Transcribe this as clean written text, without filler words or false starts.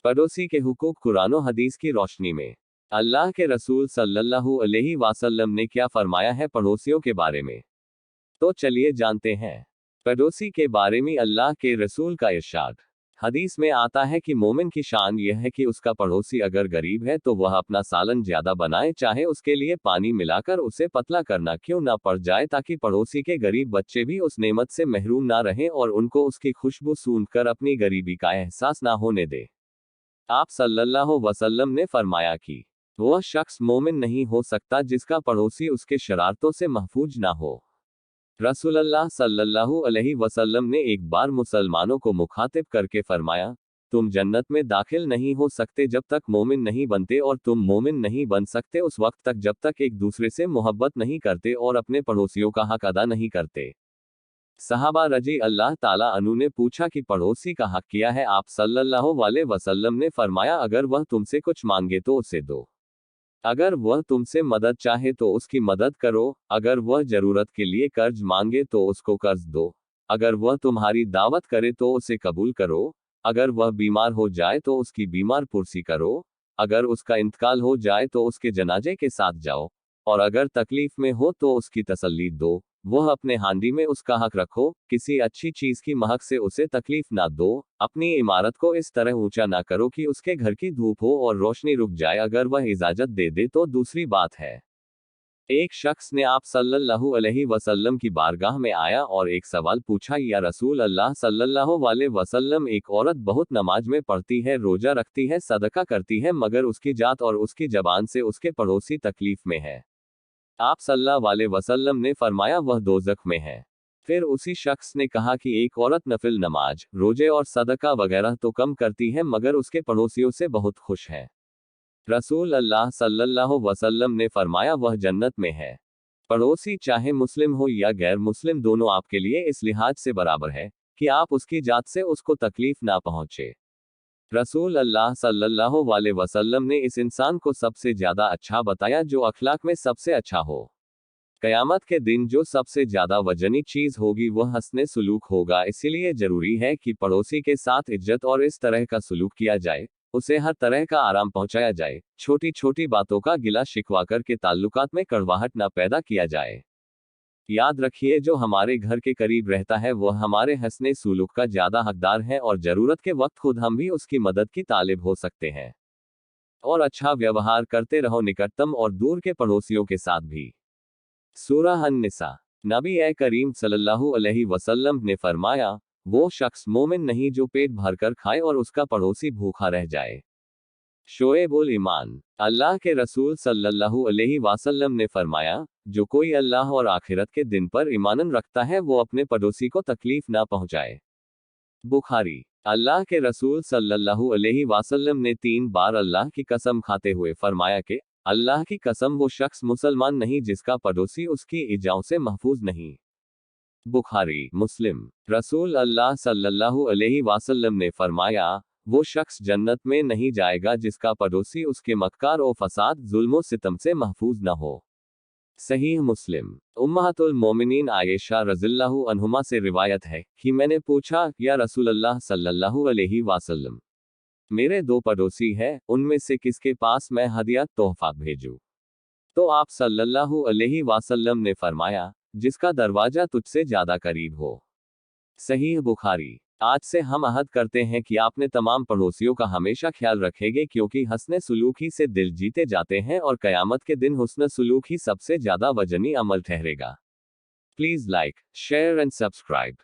पड़ोसी के हुकूक कुरान और हदीस की रोशनी में अल्लाह के रसूल सल्लल्लाहु अलैहि वसल्लम ने क्या फरमाया है पड़ोसियों के बारे में। तो चलिए जानते हैं पड़ोसी के बारे में अल्लाह के रसूल का इरशाद। हदीस में आता है कि मोमिन की शान यह है कि उसका पड़ोसी अगर गरीब है तो वह अपना सालन ज्यादा बनाए, चाहे उसके लिए पानी मिलाकर उसे पतला करना क्यों ना पड़ जाए, ताकि पड़ोसी के गरीब बच्चे भी उस नेमत से महरूम ना रहें और उनको उसकी खुशबू सूंघकर अपनी गरीबी का एहसास ना होने दे। आप सल्लल्लाहु वसल्लम ने फरमाया कि वह शख्स मोमिन नहीं हो सकता जिसका पड़ोसी उसके शरारतों से महफूज ना हो। रसूलुल्लाह सल्लल्लाहु अलैहि वसल्लम ने एक बार मुसलमानों को मुखातिब करके फरमाया, तुम जन्नत में दाखिल नहीं हो सकते जब तक मोमिन नहीं बनते, और तुम मोमिन नहीं बन सकते उस वक्त तक जब तक एक दूसरे से मोहब्बत नहीं करते और अपने पड़ोसियों का हक अदा नहीं करते। सहाबा रजी अल्लाह ताला अन्हु ने पूछा कि पड़ोसी का हक किया है। आप सल्लल्लाहु अलैहि वसल्लम ने फरमाया, अगर वह तुमसे कुछ मांगे तो उसे दो, अगर वह तुमसे मदद चाहे तो उसकी मदद करो, अगर वह जरूरत के लिए कर्ज मांगे तो उसको कर्ज दो, अगर वह तुम्हारी दावत करे तो उसे कबूल करो, अगर वह बीमार हो जाए तो उसकी बीमार पुरसी करो, अगर उसका इंतकाल हो जाए तो उसके जनाजे के साथ जाओ, और अगर तकलीफ में हो तो उसकी तसल्ली दो। वह अपने हांडी में उसका हक रखो, किसी अच्छी चीज की महक से उसे तकलीफ ना दो। अपनी इमारत को इस तरह ऊंचा ना करो कि उसके घर की धूप हो और रोशनी रुक जाए, अगर वह इजाजत दे दे तो दूसरी बात है। एक शख्स ने आप सल्लल्लाहु अलैहि वसल्लम की बारगाह में आया और एक सवाल पूछा, या रसूल अल्लाह सल्लल्लाहु अलैहि वसल्लम, एक औरत बहुत नमाज में पढ़ती है, रोजा रखती है, सदका करती है, मगर उसकी जात और उसकी जबान से उसके पड़ोसी तकलीफ में है। आप सल्लल्लाहु अलैहि वसल्लम ने फरमाया, वह दोज़ख में है। फिर उसी शख्स ने कहा कि एक औरत नफिल नमाज, रोजे और सदका वगैरह तो कम करती है मगर उसके पड़ोसियों से बहुत खुश है। रसूल अल्लाह सल्लल्लाहु अलैहि वसल्लम ने फरमाया, वह जन्नत में है। पड़ोसी चाहे मुस्लिम हो या गैर मुस्लिम, दोनों आपके लिए इस लिहाज से बराबर है कि आप उसकी जात से उसको तकलीफ ना पहुंचे। रसूल अल्लाह सल्लल्लाहु अलैहि वसल्लम ने इस इंसान को सबसे ज्यादा अच्छा बताया जो अखलाक में सबसे अच्छा हो। कयामत के दिन जो सबसे ज्यादा वजनी चीज होगी वह हस्ने सुलूक होगा। इसीलिए जरूरी है कि पड़ोसी के साथ इज्जत और इस तरह का सुलूक किया जाए, उसे हर तरह का आराम पहुंचाया जाए, छोटी छोटी बातों का गिला शिकवा करके ताल्लुकात में कड़वाहट न पैदा किया जाए। याद रखिए, जो हमारे घर के करीब रहता है वह हमारे हंसने सुलूक का ज्यादा हकदार है, और जरूरत के वक्त खुद हम भी उसकी मदद की तालिब हो सकते हैं। और अच्छा व्यवहार करते रहो निकटतम और दूर के पड़ोसियों के साथ भी। सूरह अन-निसा। नबी ए करीम सल्लल्लाहु अलैहि वसल्लम ने फरमाया, वो शख्स मोमिन नहीं जो पेट भरकर खाए और उसका पड़ोसी भूखा रह जाए। शोएब उल ईमान। अल्लाह के रसूल सल्लल्लाहु अलैहि वसल्लम ने फरमाया, जो कोई अल्लाह और आखिरत के दिन पर ईमान रखता है वो अपने पड़ोसी को तकलीफ ना पहुंचाए। बुखारी। अल्लाह के रसूल सल्लल्लाहु अलैहि वसल्लम ने 3 बार अल्लाह की कसम खाते हुए फरमाया कि अल्लाह की कसम, वो शख्स मुसलमान नहीं जिसका पड़ोसी उसकी इजाओं से महफूज नहीं। बुखारी मुस्लिम। रसूल अल्लाह सल्लल्लाहु अलैहि वसल्लम ने फरमाया, वो शख्स जन्नत में नहीं जाएगा जिसका पड़ोसी उसके मक्कार और फसाद, जुल्म और सितम से महफूज न हो। सहीह मुस्लिम। उम्महातुल मोमिनीन आयशा रज़ियल्लाहु अन्हुमा से रिवायत है कि मैंने पूछा, या रसूलल्लाह सल्लल्लाहु अलैहि वसल्लम, मेरे 2 पड़ोसी हैं, उनमें से किसके पास मैं हदिया तोहफा भेजूं? तो आप सल्लल्लाहु अलैहि वसल्लम ने फरमाया, जिसका दरवाजा तुझसे ज्यादा करीब हो। सहीह बुखारी। आज से हम अहद करते हैं कि आपने तमाम पड़ोसियों का हमेशा ख्याल रखेंगे, क्योंकि हस्ने सुलूक ही से दिल जीते जाते हैं और कयामत के दिन हुस्न सुलूक ही सबसे ज्यादा वजनी अमल ठहरेगा। Please like, share and subscribe.